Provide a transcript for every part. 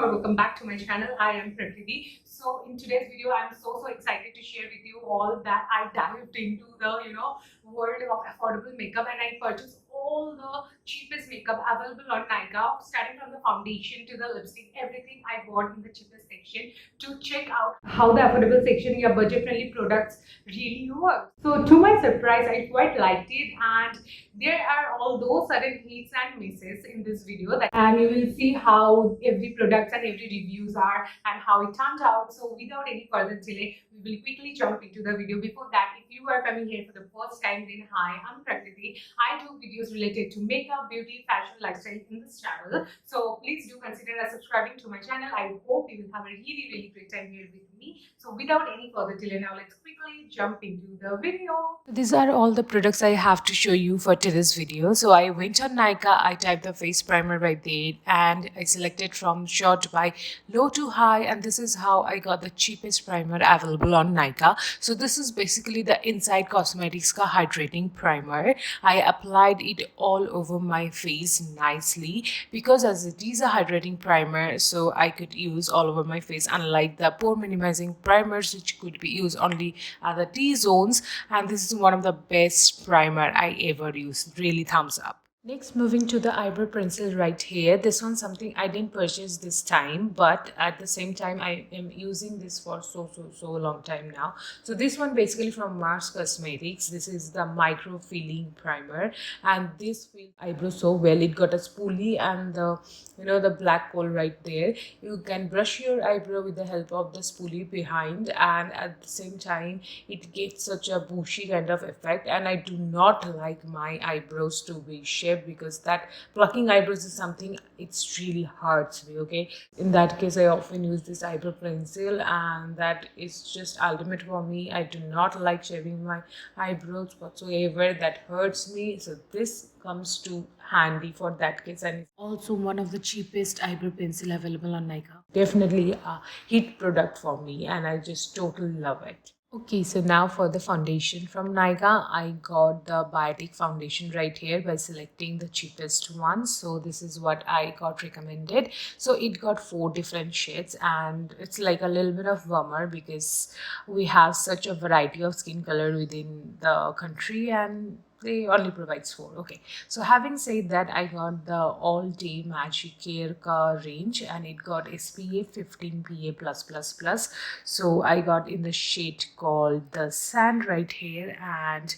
or welcome back to my channel. I am Prakriti. So in today's video, I'm so excited to share with you all that I dived into the world of affordable makeup, and I purchased all the cheapest makeup available on Nykaa, starting from the foundation to the lipstick. Everything I bought in the cheapest section to check out how the affordable section, your budget-friendly products really work. So to my surprise, I quite liked it, and there are all those sudden hits and misses in this video, and you will see how every product and every reviews are and how it turned out. So without any further delay, we will quickly jump into the video. Before that, if you are coming here for the first time, then hi, I'm Prakriti. I do videos related to makeup, beauty, fashion, lifestyle in this channel. So please do consider subscribing to my channel. I hope you will have a really great time here with me. So without any further delay, now let's quickly jump into the video. These are all the products I have to show you for today's video. So I went on Nykaa, I typed the face primer right there, and I selected from short by low to high, and this is how I got the cheapest primer available on Nykaa. So this is basically the Inside Cosmetics ka hydrating primer. I applied it all over my face nicely because as it is a hydrating primer, so I could use all over my face, unlike the pore minimizing primers which could be used only at the T-zones. And this is one of the best primer I ever used. Really thumbs up. Next, moving to the eyebrow pencil right here. This one's something I didn't purchase this time, but at the same time I am using this for so long time now. So this one basically from Mars Cosmetics. This is the micro filling primer, and this fills eyebrow so well. It got a spoolie and the the black hole right there. You can brush your eyebrow with the help of the spoolie behind, and at the same time it gets such a bushy kind of effect. And I do not like my eyebrows to be shaped, because that plucking eyebrows is something it's really hurts me. Okay, in that case I often use this eyebrow pencil, and that is just ultimate for me. I do not like shaving my eyebrows whatsoever. That hurts me, so this comes to handy for that case. And it's also one of the cheapest eyebrow pencil available on Nykaa. Definitely a hit product for me, and I just totally love it. Okay, so now for the foundation from Nykaa, I got the Biotic foundation right here by selecting the cheapest one. So this is what I got recommended. So it got 4 different shades, and it's like a little bit of bummer because we have such a variety of skin color within the country, and they only provides 4. Okay, so having said that, I got the all day magic care ka range, and it got SPF 15 PA+++. So I got in the shade called the sand right here, and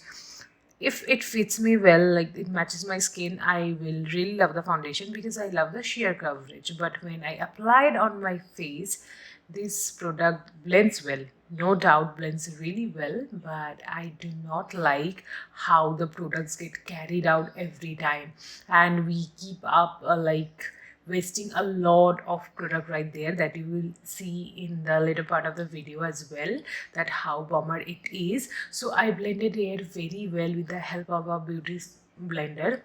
if it fits me well, like it matches my skin, I will really love the foundation because I love the sheer coverage. But when I apply it on my face, this product blends well, no doubt blends really well, but I do not like how the products get carried out every time, and we keep up like wasting a lot of product right there, that you will see in the later part of the video as well, that how bummer it is. So I blended it very well with the help of a beauty blender.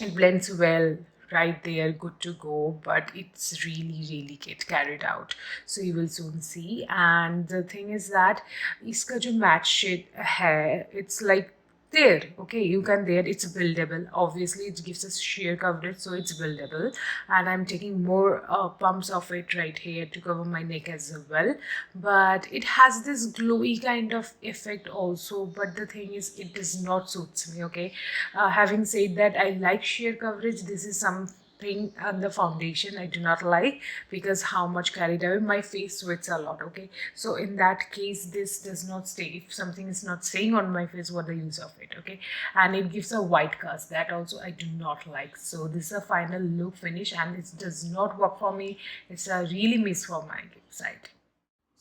It blends well right there, good to go, but it's really get carried out, so you will soon see. And the thing is that iska jo matte shade hai, it's like there, okay, you can there, it's buildable. Obviously it gives us sheer coverage, so it's buildable, and I'm taking more pumps of it right here to cover my neck as well. But it has this glowy kind of effect also, but the thing is it does not suits me. Okay, having said that, I like sheer coverage. This is something on the foundation I do not like, because how much carried away, my face sweats a lot. Okay, so in that case this does not stay. If something is not staying on my face, what the use of it? Okay, and it gives a white cast, that also I do not like. So this is a final look finish, and it does not work for me. It's a really miss for my side.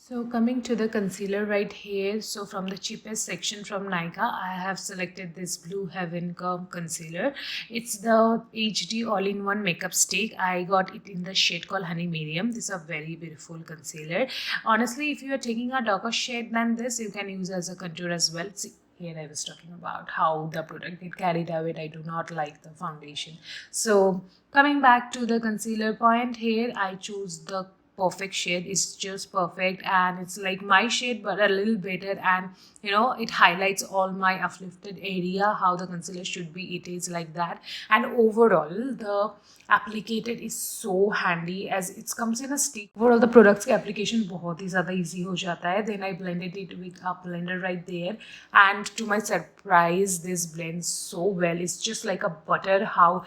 So coming to the concealer right here, so from the cheapest section from Nykaa, I have selected this Blue Heaven Curve concealer. It's the HD all-in-one makeup stick. I got it in the shade called Honey Medium. This is a very beautiful concealer. Honestly, if you are taking a darker shade than this, you can use as a contour as well. See, here I was talking about how the product get carried away. I do not like the foundation. So coming back to the concealer point here, I choose the perfect shade. It's just perfect, and it's like my shade but a little better, and it highlights all my uplifted area. How the concealer should be, it is like that. And overall the applicated is so handy as it comes in a stick. Overall the products का application बहुत ही ज़्यादा easy हो जाता है. Then I blended it with a blender right there, and to my surprise this blends so well. It's just like a butter, how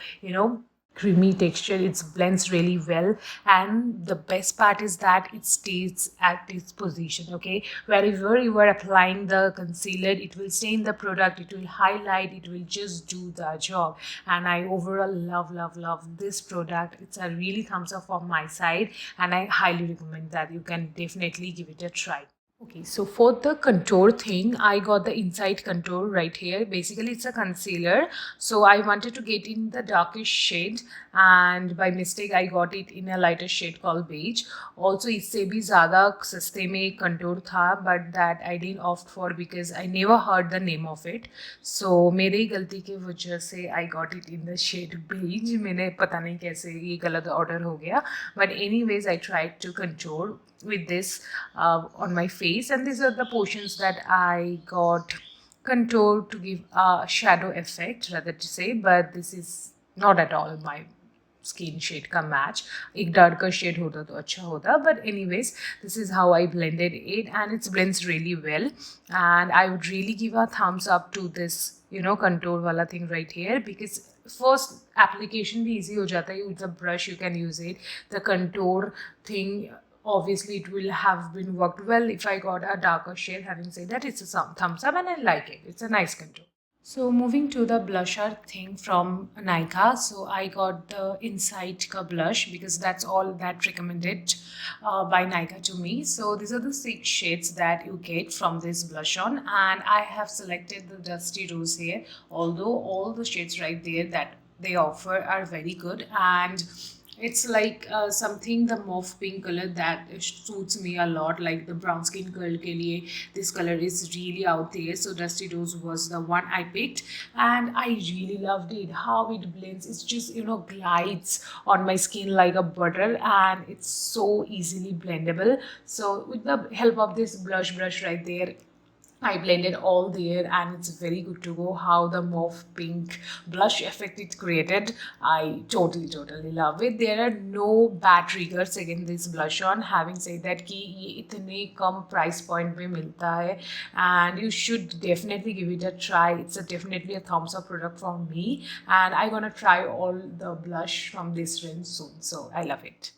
creamy texture. It blends really well, and the best part is that it stays at its position. Okay, wherever you are applying the concealer, it will stay in the product, it will highlight, it will just do the job. And I overall love this product. It's a really thumbs up from my side, and I highly recommend that you can definitely give it a try. Okay, so for the contour thing, I got the inside contour right here. Basically, it's a concealer. So I wanted to get in the darkest shade, and by mistake, I got it in a lighter shade called beige. Also, इससे भी ज़्यादा सस्ते में contour था, but that I didn't opt for because I never heard the name of it. So मेरी ही गलती की वजह से I got it in the shade beige. मैंने पता नहीं कैसे ये गलत order हो गया. But anyways, I tried to contour with this on my face, and these are the portions that I got contour to give a shadow effect, rather to say, but this is not at all my skin shade ka match. एक darker shade होता तो अच्छा होता, but anyways, this is how I blended it, and it blends really well. And I would really give a thumbs up to this contour wala thing right here, because first application भी easy हो जाता है. With a brush you can use it. The contour thing, obviously it will have been worked well if I got a darker shade. Having said that, it's a thumbs up, and I like it. It's a nice contour. So moving to the blusher thing from Nykaa. So I got the Insight Ka blush because that's all that recommended by Nykaa to me. So these are the 6 shades that you get from this blush on, and I have selected the Dusty Rose here. Although all the shades right there that they offer are very good, and it's like something, the mauve pink color that suits me a lot. Like the brown skin girl ke liye, this color is really out there. So Dusty Rose was the one I picked, and I really loved it. How it blends, it's just glides on my skin like a butter, and it's so easily blendable. So with the help of this blush brush right there, I blended all there, and it's very good to go. How the mauve pink blush effect it created, I totally love it. There are no bad triggers against this blush on. Having said that, कि ये इतने कम price point में मिलता है, and you should definitely give it a try. It's definitely a thumbs up product from me, and I'm gonna try all the blush from this range soon. So I love it.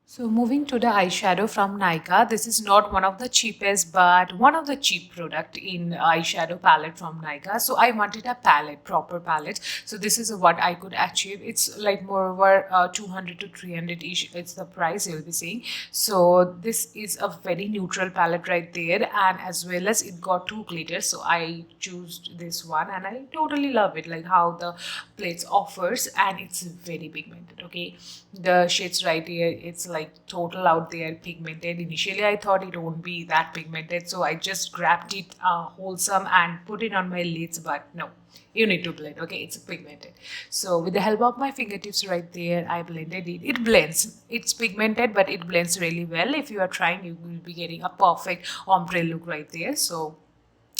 So moving to the eyeshadow from Nykaa, this is not one of the cheapest, but one of the cheap product in eyeshadow palette from Nykaa. So I wanted a palette, proper palette. So this is what I could achieve. It's like more over 200 to 300 ish. It's the price you'll be seeing. So this is a very neutral palette right there, and as well as it got 2 glitters. So I choose this one, and I totally love it. Like how the plates offers, and it's very pigmented. Okay, the shades right here, it's like total out there pigmented. Initially I thought it won't be that pigmented, so I just grabbed it wholesome and put it on my lids, but no, you need to blend. Okay, it's pigmented. So with the help of my fingertips right there, I blended it. It blends. It's pigmented, but it blends really well. If you are trying, you will be getting a perfect ombre look right there. So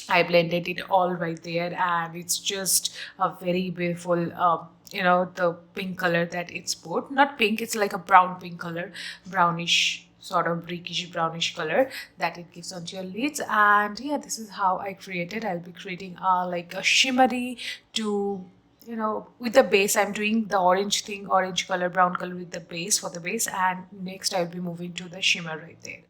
I blended it all right there, and it's just a very beautiful the pink color that it's put. Not pink, it's like a brown pink color, brownish, sort of brickish brownish color that it gives onto your lids. And yeah, this is how I created. I'll be creating like a shimmery to with the base. I'm doing the orange thing, orange color, brown color with the base for the base, and next I'll be moving to the shimmer right there.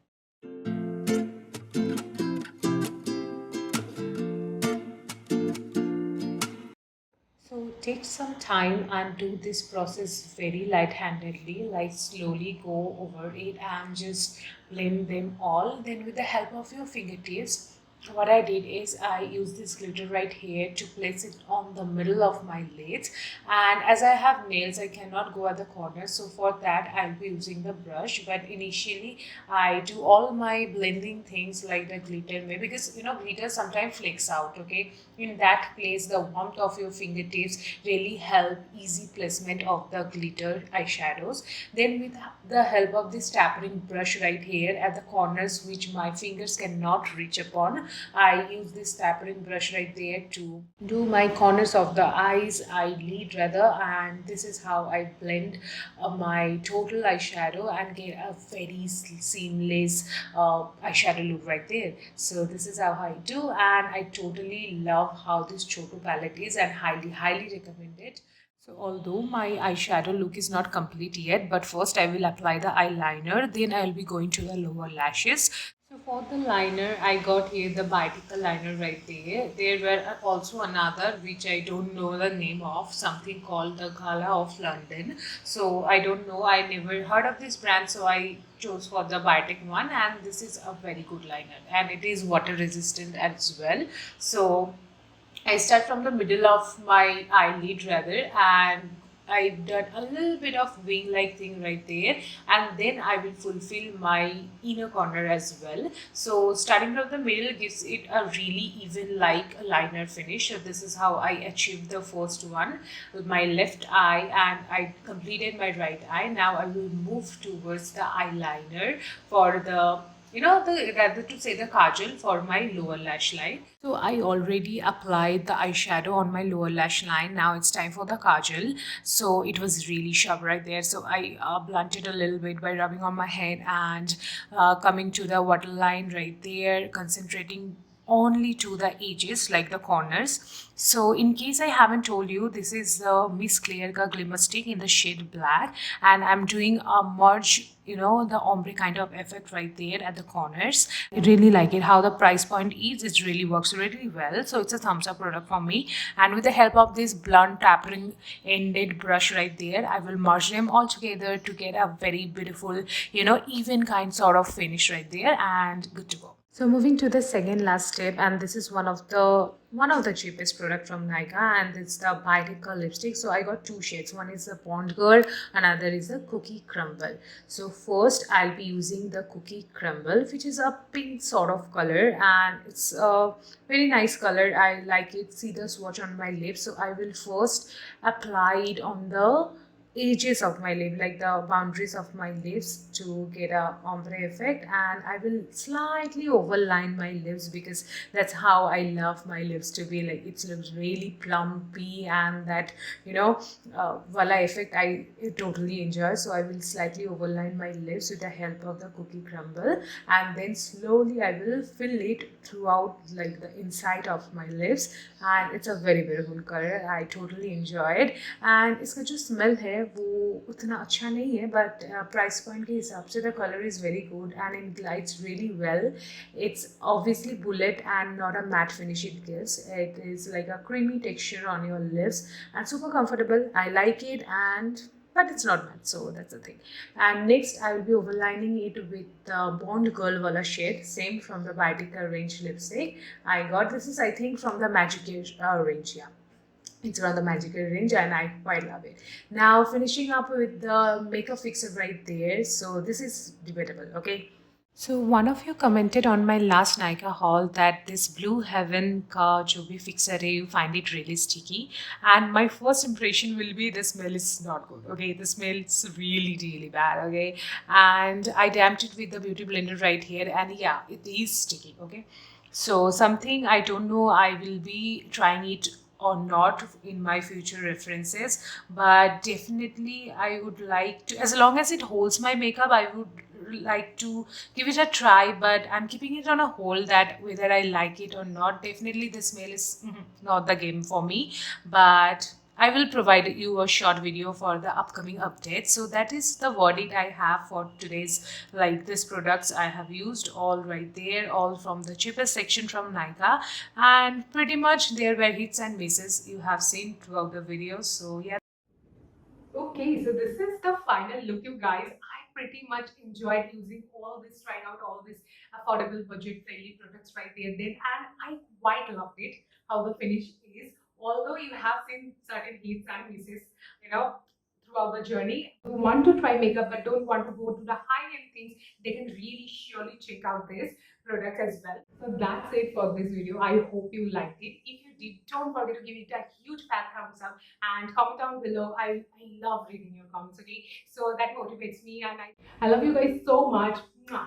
So take some time and do this process very light-handedly, like slowly go over it and just blend them all. Then with the help of your fingertips, what I did is I used this glitter right here to place it on the middle of my lids, and as I have nails I cannot go at the corners, so for that I'll be using the brush. But initially I do all my blending things like the glitter, maybe because glitter sometimes flakes out. Okay, in that place the warmth of your fingertips really help easy placement of the glitter eyeshadows. Then with the help of this tapering brush right here at the corners which my fingers cannot reach upon, I use this tapering brush right there to do my corners of the eyelid rather, and this is how I blend my total eyeshadow and get a very seamless eyeshadow look right there. So this is how I do, and I totally love how this Choto palette is and highly recommend it. So although my eyeshadow look is not complete yet, but first I will apply the eyeliner, then I will be going to the lower lashes. So for the liner, I got here the Biodical liner right there. There were also another which I don't know the name of, something called the Gala of London. So I don't know, I never heard of this brand, so I chose for the Biotic one, and this is a very good liner and it is water resistant as well. So I start from the middle of my eyelid rather, and I done a little bit of wing like thing right there, and then I will fulfill my inner corner as well. So starting from the middle gives it a really even like liner finish. So this is how I achieved the first one with my left eye, and I completed my right eye. Now I will move towards the eyeliner for the rather to say the kajal for my lower lash line. So I already applied the eyeshadow on my lower lash line. Now it's time for the kajal. So it was really sharp right there. So I blunted a little bit by rubbing on my head and coming to the waterline right there, concentrating only to the edges like the corners. So in case I haven't told you, this is the Miss Clear Ka Glimmer Stick in the shade black, and I'm doing a merge, the ombre kind of effect right there at the corners. I really like it how the price point is. It really works really well, so it's a thumbs up product for me. And with the help of this blunt tapering ended brush right there, I will merge them all together to get a very beautiful, even kind sort of finish right there, and good to go. So moving to the second last step, and this is one of the cheapest product from Nykaa, and it's the Biodical lipstick. So I got two shades. One is the Bond Girl, another is the Cookie Crumble. So first I'll be using the Cookie Crumble, which is a pink sort of color, and it's a very nice color. I like it. See the swatch on my lips. So I will first apply it on the edges of my lip, like the boundaries of my lips, to get a ombre effect, and I will slightly overline my lips because that's how I love my lips to be. Like it looks really plumpy, and that voila effect I totally enjoy. So I will slightly overline my lips with the help of the Cookie Crumble, and then slowly I will fill it throughout like the inside of my lips, and it's a very beautiful color. I totally enjoy it, and इसका जो smell है वो उतना अच्छा नहीं है, but price point के हिसाब से the color is very good and it glides really well. It's obviously bullet and not a matte finish it gives. It is like a creamy texture on your lips and super comfortable. I like it, and but it's not matte, so that's the thing. And next I will be overlining it with the Bond Girl wala shade, same from the Biodical range lipstick. I got this is I think from the Magic range, yeah. It's around the magical range and I quite love it. Now finishing up with the makeup fixer right there. So this is debatable, okay? So one of you commented on my last Nykaa haul that this Blue Heaven ka jo bhi fixer hai, you find it really sticky. And my first impression will be the smell is not good. Okay, the smell is really bad. Okay, and I damped it with the beauty blender right here, and yeah, it is sticky. Okay, so something I don't know. I will be trying it or not in my future references, but definitely I would like to, as long as it holds my makeup, I would like to give it a try. But I'm keeping it on a hold that whether I like it or not. Definitely the smell is not the game for me, but I will provide you a short video for the upcoming updates. So that is the verdict I have for today's, like this products I have used all right there, all from the cheapest section from Nykaa, and pretty much there were hits and misses you have seen throughout the video. So yeah. Okay, so this is the final look, you guys. pretty much enjoyed using all this, trying out all these affordable budget friendly products right there then, and I quite loved it how the finish is. Although you have seen certain hits and misses, you know, throughout the journey. Who want to try makeup but don't want to go to the high-end things, they can really surely check out this product as well. So that's it for this video. I hope you liked it. If you did, don't forget to give it a huge fat thumbs up and comment down below. I love reading your comments, okay? So that motivates me, and I love you guys so much. Mwah.